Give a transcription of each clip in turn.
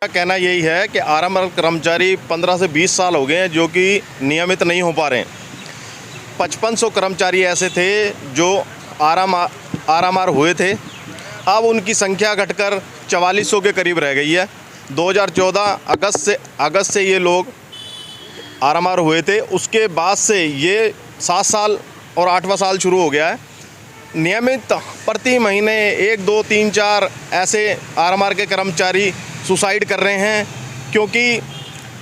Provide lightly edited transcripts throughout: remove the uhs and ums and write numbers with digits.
कहना यही है कि आरएमआर कर्मचारी 15 से 20 साल हो गए हैं जो कि नियमित नहीं हो पा रहे हैं। 5500 कर्मचारी ऐसे थे जो आरएमआर हुए थे, अब उनकी संख्या घटकर 4400 के करीब रह गई है। 2014 अगस्त से ये लोग आरएमआर हुए थे, उसके बाद से ये 7 साल और 8वां साल शुरू हो गया है। नियमित प्रति महीने 1, 2, 3, 4 ऐसे आरएमआर के कर्मचारी सुसाइड कर रहे हैं क्योंकि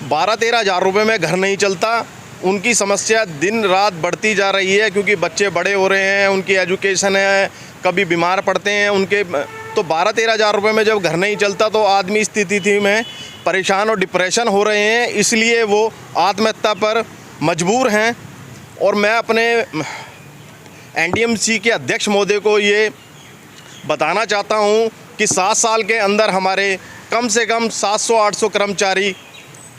12-13 हज़ार रुपये में घर नहीं चलता। उनकी समस्या दिन रात बढ़ती जा रही है क्योंकि बच्चे बड़े हो रहे हैं, उनकी एजुकेशन है, कभी बीमार पड़ते हैं उनके, तो 12-13 हज़ार रुपये में जब घर नहीं चलता तो आदमी स्थिति में परेशान और डिप्रेशन हो रहे हैं, इसलिए वो आत्महत्या पर मजबूर हैं। और मैं अपने एनडीएमसी के अध्यक्ष महोदय को ये बताना चाहता हूँ कि 7 साल के अंदर हमारे कम से कम 700-800 कर्मचारी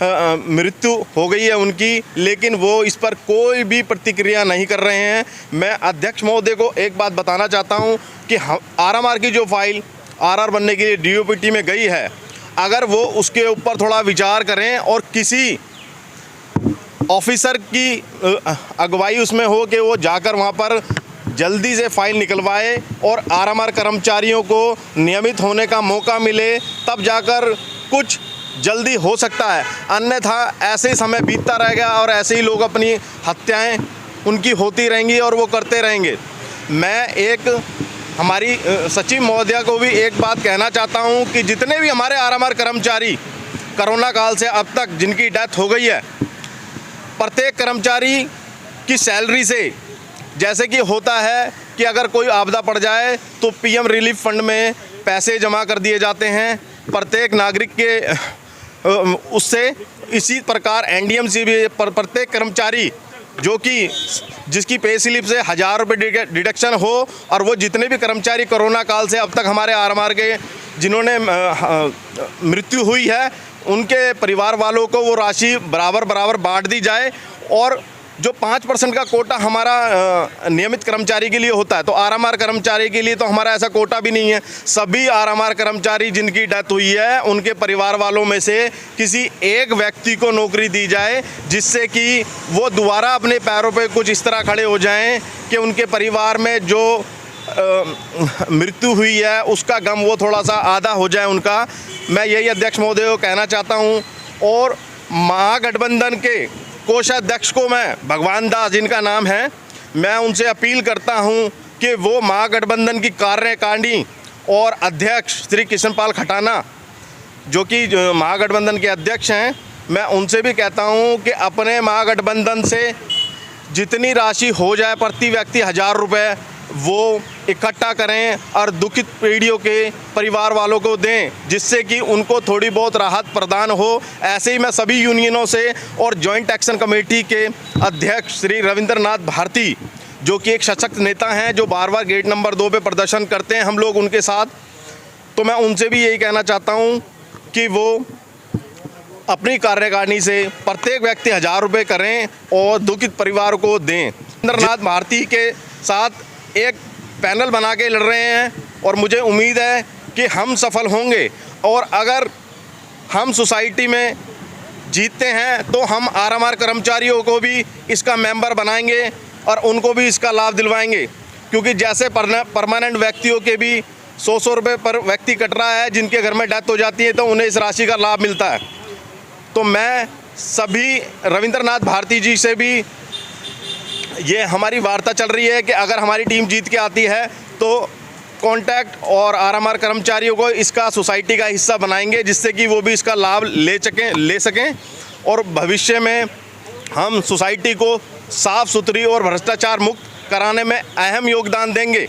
मृत्यु हो गई है उनकी, लेकिन वो इस पर कोई भी प्रतिक्रिया नहीं कर रहे हैं। मैं अध्यक्ष महोदय को एक बात बताना चाहता हूं कि आरएमआर की जो फाइल आरआर बनने के लिए डीओपीटी में गई है, अगर वो उसके ऊपर थोड़ा विचार करें और किसी ऑफिसर की अगुवाई उसमें हो कि वो जाकर वहाँ पर जल्दी से फाइल निकलवाए और आरएमआर कर्मचारियों को नियमित होने का मौका मिले, तब जाकर कुछ जल्दी हो सकता है। अन्यथा ऐसे ही समय बीतता रहेगा और ऐसे ही लोग अपनी हत्याएं उनकी होती रहेंगी और वो करते रहेंगे। मैं एक हमारी सचिव महोदया को भी एक बात कहना चाहता हूं कि जितने भी हमारे आरएमआर कर्मचारी कोरोना काल से अब तक जिनकी डेथ हो गई है, प्रत्येक कर्मचारी की सैलरी से, जैसे कि होता है कि अगर कोई आपदा पड़ जाए तो पीएम रिलीफ फंड में पैसे जमा कर दिए जाते हैं प्रत्येक नागरिक के उससे, इसी प्रकार एनडीएमसी भी प्रत्येक कर्मचारी जो कि जिसकी पे स्लिप से 1000 रुपये डिडक्शन हो, और वो जितने भी कर्मचारी कोरोना काल से अब तक हमारे आरएमआर के जिन्होंने मृत्यु हुई है उनके परिवार वालों को वो राशि बराबर बांट दी जाए। और जो 5% का कोटा हमारा नियमित कर्मचारी के लिए होता है, तो आरएमआर कर्मचारी के लिए तो हमारा ऐसा कोटा भी नहीं है। सभी आरएमआर कर्मचारी जिनकी डेथ हुई है उनके परिवार वालों में से किसी एक व्यक्ति को नौकरी दी जाए, जिससे कि वो दोबारा अपने पैरों पे कुछ इस तरह खड़े हो जाएं कि उनके परिवार में जो मृत्यु हुई है उसका गम वो थोड़ा सा आधा हो जाए उनका। मैं यही अध्यक्ष महोदय को कहना चाहता हूँ। और महागठबंधन के कोषाध्यक्ष को मैं भगवान दास जिनका नाम है, मैं उनसे अपील करता हूं कि वो महागठबंधन की कार्यकारिणी और अध्यक्ष श्री कृष्णपाल खटाना जो कि महागठबंधन के अध्यक्ष हैं, मैं उनसे भी कहता हूं कि अपने महागठबंधन से जितनी राशि हो जाए प्रति व्यक्ति 1000 रुपये वो इकट्ठा करें और दुखित पीढ़ियों के परिवार वालों को दें, जिससे कि उनको थोड़ी बहुत राहत प्रदान हो। ऐसे ही मैं सभी यूनियनों से और जॉइंट एक्शन कमेटी के अध्यक्ष श्री रविंद्रनाथ भारती जो कि एक सशक्त नेता हैं, जो बार गेट नंबर 2 पे प्रदर्शन करते हैं हम लोग उनके साथ, तो मैं उनसे भी यही कहना चाहता हूँ कि वो अपनी कार्यकारिणी से प्रत्येक व्यक्ति 1000 रुपये करें और दुखित परिवार को दें। रविंद्रनाथ भारती के साथ एक पैनल बना के लड़ रहे हैं और मुझे उम्मीद है कि हम सफल होंगे। और अगर हम सोसाइटी में जीतते हैं तो हम आरएमआर कर्मचारियों को भी इसका मेंबर बनाएंगे और उनको भी इसका लाभ दिलवाएंगे, क्योंकि जैसे परमानेंट व्यक्तियों के भी 100 रुपये पर व्यक्ति कट रहा है, जिनके घर में डेथ हो जाती है तो उन्हें इस राशि का लाभ मिलता है। तो मैं सभी रविंद्रनाथ भारती जी से भी ये हमारी वार्ता चल रही है कि अगर हमारी टीम जीत के आती है तो कॉन्टैक्ट और आरएमआर कर्मचारियों को इसका सोसाइटी का हिस्सा बनाएंगे, जिससे कि वो भी इसका लाभ ले सकें और भविष्य में हम सोसाइटी को साफ़ सुथरी और भ्रष्टाचार मुक्त कराने में अहम योगदान देंगे।